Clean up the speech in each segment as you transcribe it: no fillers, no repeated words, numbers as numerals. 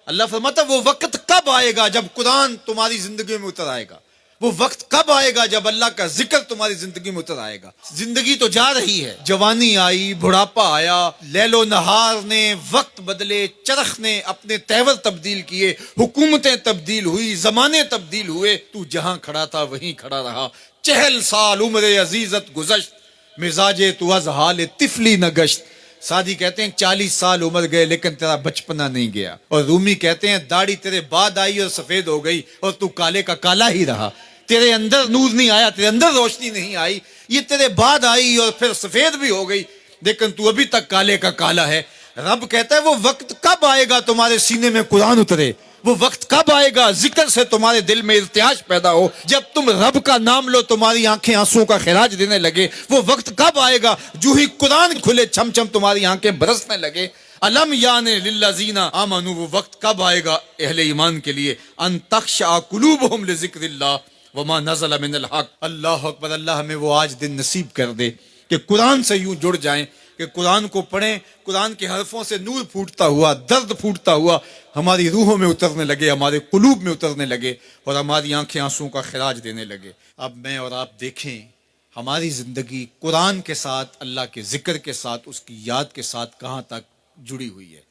اللہ فرماتا وہ وقت کب آئے گا جب قرآن تمہاری زندگی میں اتر آئے گا، وہ وقت کب آئے گا جب اللہ کا ذکر تمہاری زندگی میں اتر آئے گا۔ زندگی تو جا رہی ہے، جوانی آئی، بڑھاپا آیا، لیل و نہار نے وقت بدلے، چرخ نے اپنے تیور تبدیل کیے، حکومتیں تبدیل ہوئی، زمانے تبدیل ہوئے، تو جہاں کھڑا تھا وہیں کھڑا رہا۔ 40 سال عمر عزیزت گزشت، مزاج تو از حال طفلی نہ گشت۔ سعدی کہتے ہیں 40 سال عمر گئے لیکن تیرا بچپنا نہیں گیا، اور رومی کہتے ہیں داڑھی تیرے بعد آئی اور سفید ہو گئی اور تو کالے کا کالا ہی رہا۔ تیرے اندر نور نہیں آیا، تیرے اندر روشنی نہیں آئی، یہ تیرے بعد آئی اور پھر سفید بھی ہو گئی لیکن تو ابھی تک کالے کا کالا ہے۔ رب کہتا ہے وہ وقت کب آئے گا تمہارے سینے میں قرآن اترے، وہ وقت کب آئے گا ذکر سے تمہارے دل میں ارتعاش پیدا ہو، جب تم رب کا نام لو تمہاری آنکھیں آنسوں کا خراج دینے لگے۔ وہ وقت کب آئے گا جو ہی قرآن کھلے چھم چھم تمہاری آنکھیں برسنے لگے۔ علم یان للذین آمنوا، وہ وقت کب آئے گا اہل ایمان کے لیے، ان تخشع قلوبہم لذکر اللہ وما نزل من الحق۔ اللہ اکبر، اللہ ہمیں وہ آج دن نصیب کر دے کہ قرآن سے یوں جڑ جائیں کہ قرآن کو پڑھیں، قرآن کے حرفوں سے نور پھوٹتا ہوا، درد پھوٹتا ہوا ہماری روحوں میں اترنے لگے، ہمارے قلوب میں اترنے لگے اور ہماری آنکھیں آنسوں کا خراج دینے لگے۔ اب میں اور آپ دیکھیں ہماری زندگی قرآن کے ساتھ، اللہ کے ذکر کے ساتھ، اس کی یاد کے ساتھ کہاں تک جڑی ہوئی ہے۔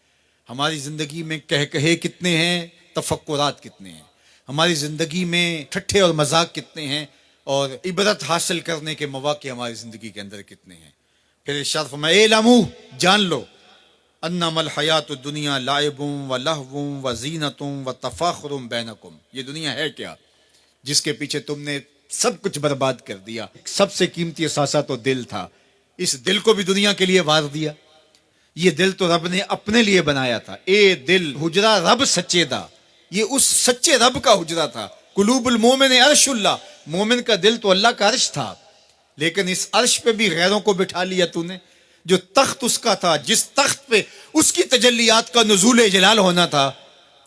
ہماری زندگی میں کہے کتنے ہیں، تفکرات کتنے ہیں، ہماری زندگی میں ٹھٹھے اور مذاق کتنے ہیں، اور عبرت حاصل کرنے کے مواقع ہماری زندگی کے اندر کتنے ہیں۔ پھر ارشاد فرمایا اعلموا، جان لو، انما الحیات الدنیا لعب و لہو و زینت و تفاخر بینکم، یہ دنیا ہے کیا جس کے پیچھے تم نے سب کچھ برباد کر دیا۔ سب سے قیمتی اثاثہ تو دل تھا، اس دل کو بھی دنیا کے لیے وار دیا۔ یہ دل تو رب نے اپنے لیے بنایا تھا، اے دل حجرہ رب سچے دا، یہ اس سچے رب کا حجرہ تھا۔ قلوب المومن عرش اللہ، مومن کا دل تو اللہ کا عرش تھا، لیکن اس عرش پہ بھی غیروں کو بٹھا لیا تو نے۔ جو تخت اس کا تھا، جس تخت پہ اس کی تجلیات کا نزول جلال ہونا تھا،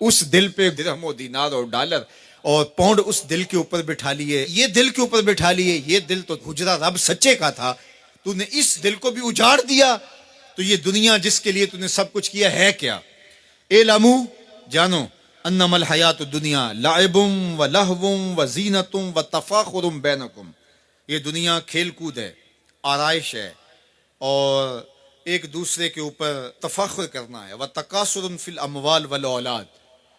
اس دل پہ درہم و دینار اور ڈالر اور پاؤنڈ اس دل کے اوپر بٹھا لیے، یہ دل کے اوپر بٹھا لیے۔ یہ دل تو حجرہ رب سچے کا تھا، تو نے اس دل کو بھی اجاڑ دیا، تو یہ دنیا جس کے لیے تو نے سب کچھ کیا ہے کیا۔ اعلموا، جانو، انما الحیات الدنیا لعب و لہو و زینت و تفاخر بینکم، یہ دنیا کھیل کود ہے، آرائش ہے، اور ایک دوسرے کے اوپر تفاخر کرنا ہے۔ وَتَكَاثُرٌ فِي الْأَمْوَالِ وَالْأَوْلَادِ،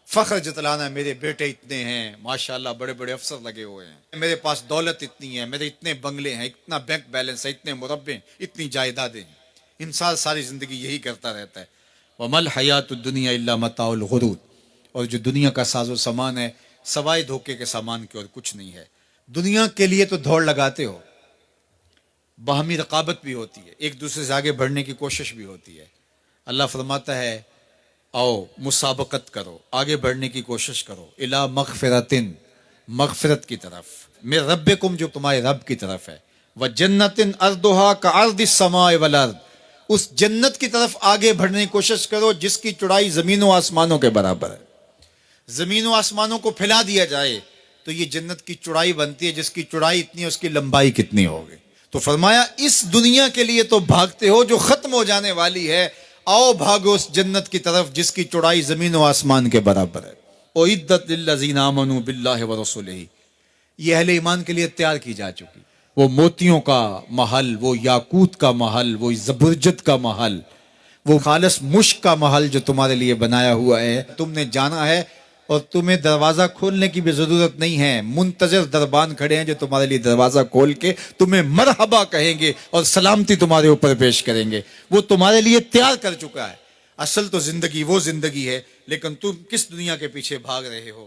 فخر جتلانا، میرے بیٹے اتنے ہیں، ماشاءاللہ بڑے بڑے افسر لگے ہوئے ہیں، میرے پاس دولت اتنی ہے، میرے اتنے بنگلے ہیں، اتنا بینک بیلنس ہے، اتنے مربع، اتنی جائیدادیں ہیں۔ انسان ساری زندگی یہی کرتا رہتا ہے۔ وَمَا الْحَيَاةُ الدُّنْيَا إِلَّا مَتَاعُ الْغُرُورِ، اور جو دنیا کا ساز و سامان ہے سوائے دھوکے کے سامان کے اور کچھ نہیں ہے۔ دنیا کے لیے تو دوڑ لگاتے ہو، باہمی رقابت بھی ہوتی ہے، ایک دوسرے سے آگے بڑھنے کی کوشش بھی ہوتی ہے۔ اللہ فرماتا ہے آؤ مسابقت کرو، آگے بڑھنے کی کوشش کرو، الی مغفرتن، مغفرت کی طرف، من ربکم، جو تمہارے رب کی طرف ہے، وجنتن ارضھا کعرض السماء والارض، اس جنت کی طرف آگے بڑھنے کی کوشش کرو جس کی چوڑائی زمین و آسمانوں کے برابر ہے۔ زمین و آسمانوں کو پھیلا دیا جائے تو یہ جنت کی چوڑائی بنتی ہے، جس کی چوڑائی اتنی ہے اس کی لمبائی کتنی ہوگی۔ تو فرمایا اس دنیا کے لیے تو بھاگتے ہو جو ختم ہو جانے والی ہے، آؤ بھاگو اس جنت کی طرف جس کی چوڑائی زمین و آسمان کے برابر ہے۔ اعدت للذین آمنوا باللہ ورسولہ، یہ اہل ایمان کے لیے تیار کی جا چکی، وہ موتیوں کا محل، وہ یاقوت کا محل، وہ زبرجد کا محل، وہ خالص مشک کا محل جو تمہارے لیے بنایا ہوا ہے، تم نے جانا ہے، اور تمہیں دروازہ کھولنے کی بھی ضرورت نہیں ہے، منتظر دربان کھڑے ہیں جو تمہارے لیے دروازہ کھول کے تمہیں مرحبا کہیں گے اور سلامتی تمہارے اوپر پیش کریں گے۔ وہ تمہارے لیے تیار کر چکا ہے۔ اصل تو زندگی وہ زندگی ہے، لیکن تم کس دنیا کے پیچھے بھاگ رہے ہو؟